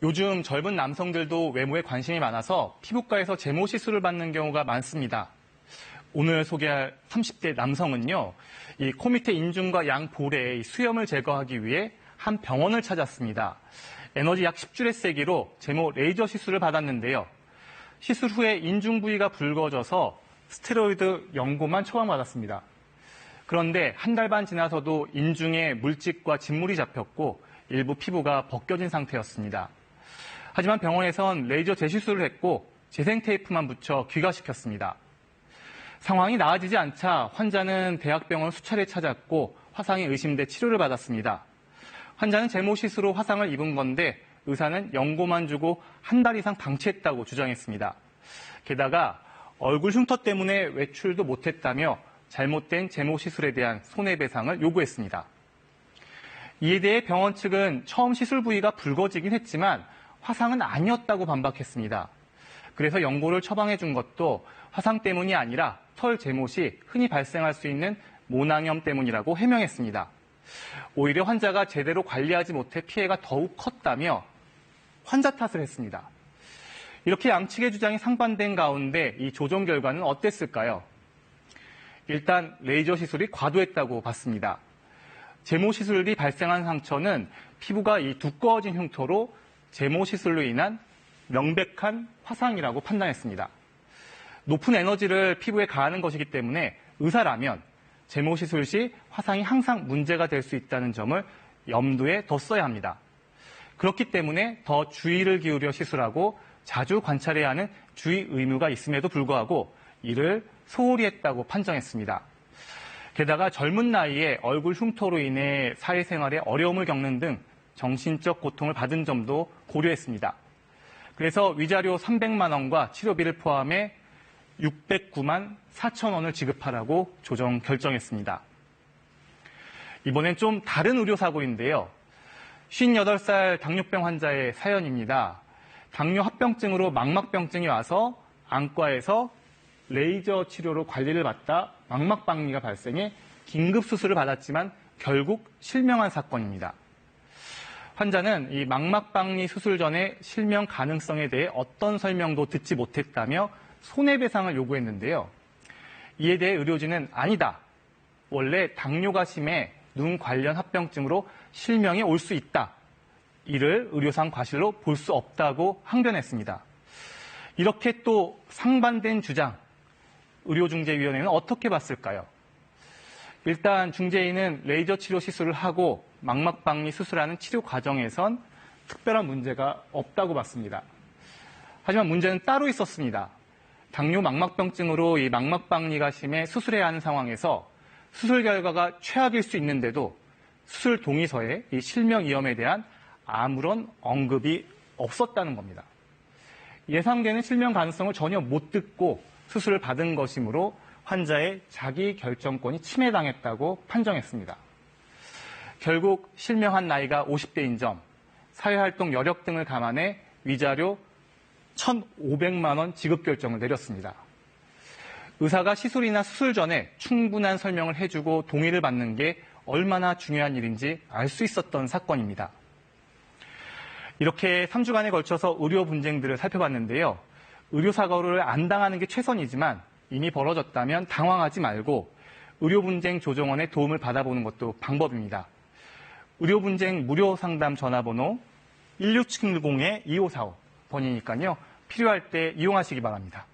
요즘 젊은 남성들도 외모에 관심이 많아서 피부과에서 제모 시술을 받는 경우가 많습니다. 오늘 소개할 30대 남성은요, 이 코 밑에 인중과 양 볼에 수염을 제거하기 위해 한 병원을 찾았습니다. 에너지 약 10줄의 세기로 제모 레이저 시술을 받았는데요. 시술 후에 인중 부위가 붉어져서 스테로이드 연고만 처방받았습니다. 그런데 한 달 반 지나서도 인중에 물집과 진물이 잡혔고 일부 피부가 벗겨진 상태였습니다. 하지만 병원에선 레이저 재시술을 했고 재생 테이프만 붙여 귀가시켰습니다. 상황이 나아지지 않자 환자는 대학병원을 수차례 찾았고 화상이 의심돼 치료를 받았습니다. 환자는 제모 시술로 화상을 입은 건데 의사는 연고만 주고 한 달 이상 방치했다고 주장했습니다. 게다가 얼굴 흉터 때문에 외출도 못했다며 잘못된 제모 시술에 대한 손해배상을 요구했습니다. 이에 대해 병원 측은 처음 시술 부위가 붉어지긴 했지만 화상은 아니었다고 반박했습니다. 그래서 연고를 처방해 준 것도 화상 때문이 아니라 털 제모 시 흔히 발생할 수 있는 모낭염 때문이라고 해명했습니다. 오히려 환자가 제대로 관리하지 못해 피해가 더욱 컸다며 환자 탓을 했습니다. 이렇게 양측의 주장이 상반된 가운데 이 조정 결과는 어땠을까요? 일단 레이저 시술이 과도했다고 봤습니다. 제모 시술이 발생한 상처는 피부가 이 두꺼워진 흉터로 제모 시술로 인한 명백한 화상이라고 판단했습니다. 높은 에너지를 피부에 가하는 것이기 때문에 의사라면 제모 시술 시 화상이 항상 문제가 될 수 있다는 점을 염두에 뒀어야 합니다. 그렇기 때문에 더 주의를 기울여 시술하고 자주 관찰해야 하는 주의 의무가 있음에도 불구하고 이를 소홀히 했다고 판정했습니다. 게다가 젊은 나이에 얼굴 흉터로 인해 사회생활에 어려움을 겪는 등 정신적 고통을 받은 점도 고려했습니다. 그래서 위자료 300만 원과 치료비를 포함해 609만 4천 원을 지급하라고 조정 결정했습니다. 이번엔 좀 다른 의료사고인데요. 58살 당뇨병 환자의 사연입니다. 당뇨 합병증으로 망막병증이 와서 안과에서 레이저 치료로 관리를 받다 망막박리가 발생해 긴급 수술을 받았지만 결국 실명한 사건입니다. 환자는 이 망막박리 수술 전에 실명 가능성에 대해 어떤 설명도 듣지 못했다며 손해배상을 요구했는데요. 이에 대해 의료진은 아니다. 원래 당뇨가 심해 눈 관련 합병증으로 실명이 올 수 있다. 이를 의료상 과실로 볼 수 없다고 항변했습니다. 이렇게 또 상반된 주장, 의료중재위원회는 어떻게 봤을까요? 일단 중재인은 레이저 치료 시술을 하고 망막박리 수술하는 치료 과정에선 특별한 문제가 없다고 봤습니다. 하지만 문제는 따로 있었습니다. 당뇨 망막병증으로 이 망막박리가 심해 수술해야 하는 상황에서 수술 결과가 최악일 수 있는데도 수술 동의서에 이 실명 위험에 대한 아무런 언급이 없었다는 겁니다. 예상되는 실명 가능성을 전혀 못 듣고 수술을 받은 것이므로 환자의 자기 결정권이 침해당했다고 판정했습니다. 결국 실명한 나이가 50대인 점, 사회활동 여력 등을 감안해 위자료 1,500만 원 지급 결정을 내렸습니다. 의사가 시술이나 수술 전에 충분한 설명을 해주고 동의를 받는 게 얼마나 중요한 일인지 알 수 있었던 사건입니다. 이렇게 3주간에 걸쳐서 의료 분쟁들을 살펴봤는데요. 의료 사고를 안 당하는 게 최선이지만 이미 벌어졌다면 당황하지 말고 의료 분쟁 조정원의 도움을 받아보는 것도 방법입니다. 의료 분쟁 무료 상담 전화번호 16710-2545번이니까요. 필요할 때 이용하시기 바랍니다.